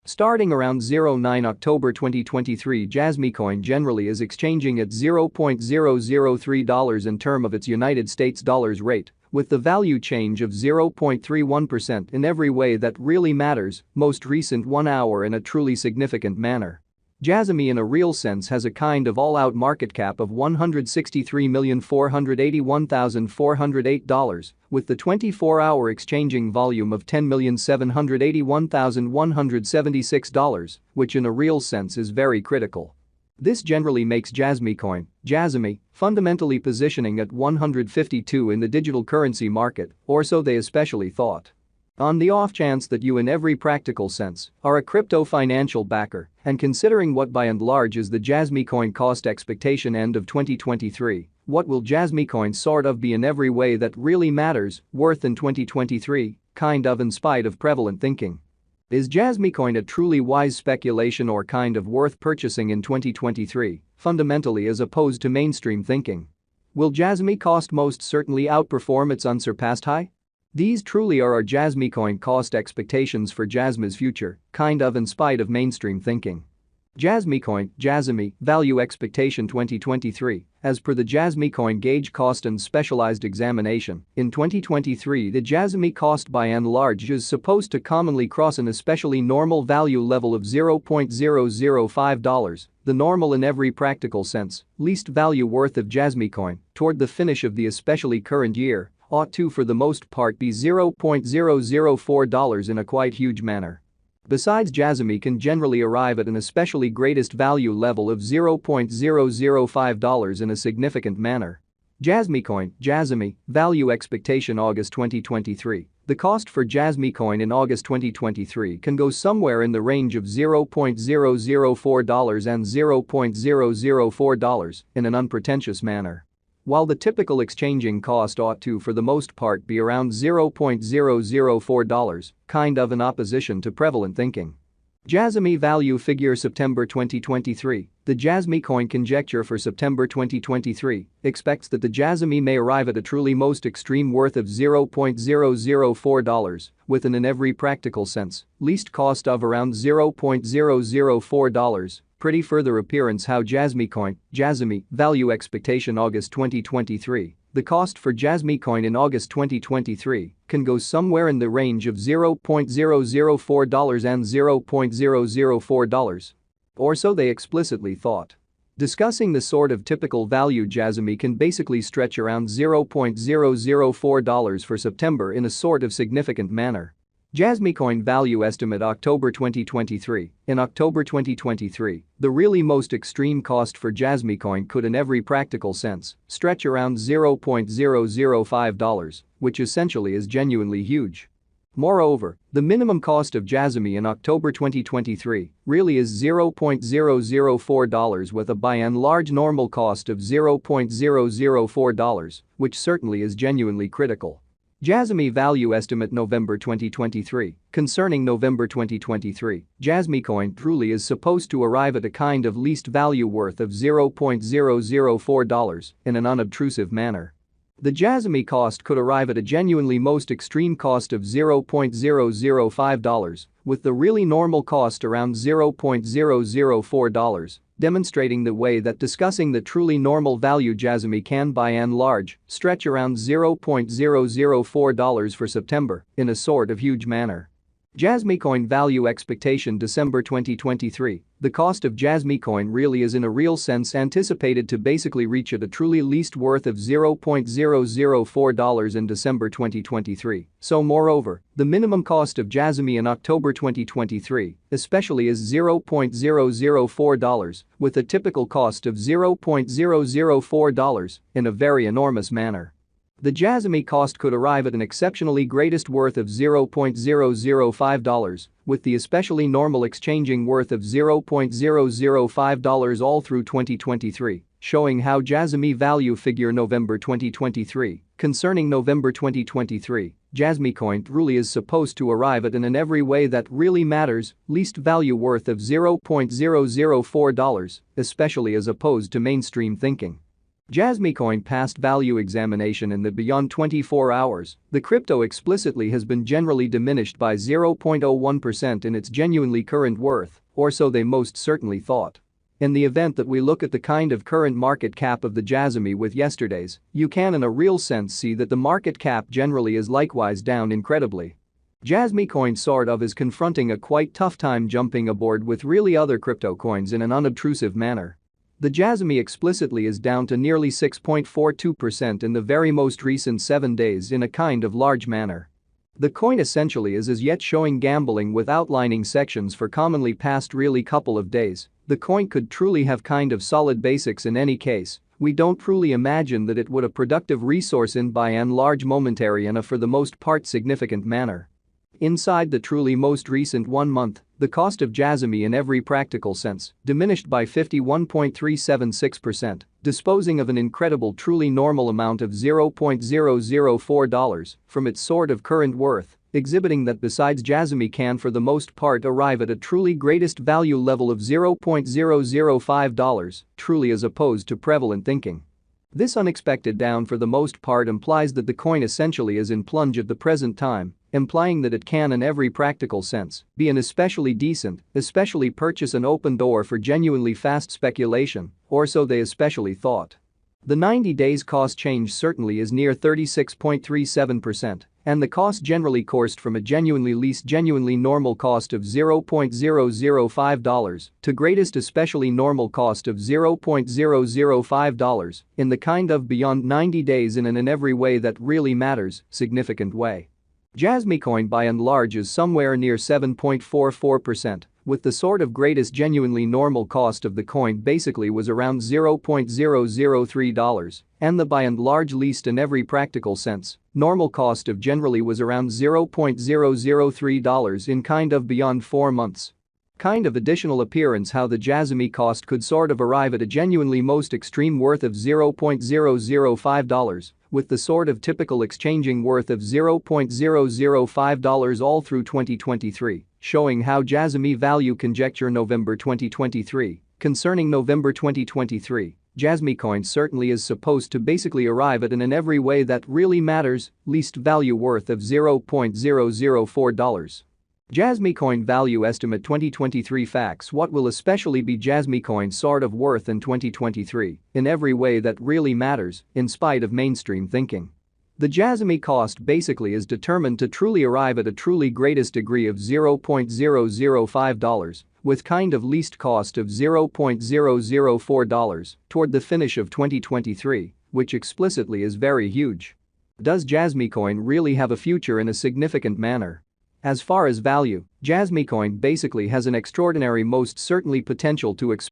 Starting around 09 October 2023, Jasmy coin generally is exchanging at $0.003 in term of its United States dollars rate, with the value change of 0.31% in every way that really matters, most recent 1 hour in a truly significant manner. Jasmy in a real sense has a kind of all-out market cap of $163,481,408, with the 24-hour exchanging volume of $10,781,176, which in a real sense is very critical. This generally makes Jasmy coin, Jasmy, fundamentally positioning at 152 in the digital currency market, or so they especially thought. On the off chance that you in every practical sense are a crypto financial backer and considering what by and large is the Jasmy coin cost expectation end of 2023, what will Jasmy coin sort of be in every way that really matters, worth in 2023, kind of in spite of prevalent thinking? Is Jasmy coin a truly wise speculation or kind of worth purchasing in 2023, fundamentally as opposed to mainstream thinking? Will Jasmy cost most certainly outperform its unsurpassed high? These truly are our Jasmy coin cost expectations for Jasmy's future, kind of in spite of mainstream thinking. Jasmy coin, Jasmy, value expectation 2023, as per the Jasmy coin gauge cost and specialized examination, in 2023 the Jasmy cost by and large is supposed to commonly cross an especially normal value level of $0.005, the normal in every practical sense, least value worth of Jasmy coin, toward the finish of the especially current year, ought to for the most part be $0.004 in a quite huge manner. Besides, Jasmy can generally arrive at an especially greatest value level of $0.005 in a significant manner. Jasmy coin, Jasmy, value expectation August 2023. The cost for Jasmy coin in August 2023 can go somewhere in the range of $0.004 and $0.004 in an unpretentious manner. While the typical exchanging cost ought to for the most part be around $0.004, kind of in opposition to prevalent thinking. Jasmy value figure September 2023. The Jasmy coin conjecture for September 2023 expects that the Jasmy may arrive at a truly most extreme worth of $0.004, with an in every practical sense, least cost of around $0.004. Pretty further appearance how Jasmy coin, Jasmy, value expectation August 2023. The cost for Jasmy coin in August 2023 can go somewhere in the range of $0.004 and $0.004. Or so they explicitly thought. Discussing the sort of typical value Jasmy can basically stretch around $0.004 for September in a sort of significant manner. Jasmy coin value estimate October 2023. In October 2023, the really most extreme cost for Jasmy coin could in every practical sense stretch around $0.005, which essentially is genuinely huge. Moreover, the minimum cost of Jasmy in October 2023 really is $0.004 with a by and large normal cost of $0.004, which certainly is genuinely critical. Jasmy value estimate November 2023. Concerning November 2023, Jasmy coin truly is supposed to arrive at a kind of least value worth of $0.004 in an unobtrusive manner. The Jasmy cost could arrive at a genuinely most extreme cost of $0.005, with the really normal cost around $0.004, demonstrating the way that discussing the truly normal value Jasmy can by and large stretch around $0.004 for September in a sort of huge manner. Jasmy coin value expectation December 2023. The cost of Jasmy coin really is in a real sense anticipated to basically reach at a truly least worth of $0.004 in December 2023. So moreover, the minimum cost of Jasmy in October 2023 especially is $0.004, with a typical cost of $0.004 in a very enormous manner. The Jasmy cost could arrive at an exceptionally greatest worth of $0.005, with the especially normal exchanging worth of $0.005 all through 2023, showing how Jasmy value figure November 2023. Concerning November 2023, Jasmy coin truly is supposed to arrive at an in every way that really matters, least value worth of $0.004, especially as opposed to mainstream thinking. Jasmy coin passed value examination in the beyond 24 hours. The crypto explicitly has been generally diminished by 0.01% in its genuinely current worth, or so they most certainly thought. In the event that we look at the kind of current market cap of the Jasmy with yesterday's, you can in a real sense see that the market cap generally is likewise down incredibly. Jasmy coin sort of is confronting a quite tough time jumping aboard with really other crypto coins in an unobtrusive manner. The Jasmy explicitly is down to nearly 6.42% in the very most recent 7 days in a kind of large manner. The coin essentially is as yet showing gambling with outlining sections for commonly past really couple of days. The coin could truly have kind of solid basics in any case. We don't truly imagine that it would a productive resource in by and large momentary in a for the most part significant manner. Inside the truly most recent 1 month, the cost of Jasmy in every practical sense diminished by 51.376%, disposing of an incredible truly normal amount of $0.004 from its sort of current worth, exhibiting that besides Jasmy can for the most part arrive at a truly greatest value level of $0.005, truly as opposed to prevalent thinking. This unexpected down for the most part implies that the coin essentially is in plunge at the present time, implying that it can in every practical sense be an especially decent, especially purchase an open door for genuinely fast speculation, or so they especially thought. The 90 days cost change certainly is near 36.37%, and the cost generally coursed from a least genuinely normal cost of $0.005 to greatest especially normal cost of $0.005 in the kind of beyond 90 days in every way that really matters, significant way. Jasmy coin by and large is somewhere near 7.44%, with the sort of greatest genuinely normal cost of the coin basically was around $0.003, and the by and large least in every practical sense normal cost of generally was around $0.003 in kind of beyond 4 months. Kind of additional appearance how the Jasmy cost could sort of arrive at a genuinely most extreme worth of $0.005, with the sort of typical exchanging worth of $0.005 all through 2023, showing how Jasmy value conjecture November 2023. Concerning November 2023, Jasmy coin certainly is supposed to basically arrive at an in every way that really matters, least value worth of $0.004. Jasmy coin value estimate 2023 facts. What will especially be Jasmy coin sort of worth in 2023 in every way that really matters in spite of mainstream thinking? The Jasmy cost basically is determined to truly arrive at a truly greatest degree of $0.005 with kind of least cost of $0.004 toward the finish of 2023, which explicitly is very huge. Does Jasmy coin really have a future in a significant manner? As far as value, Jasmy coin basically has an extraordinary most certainly potential to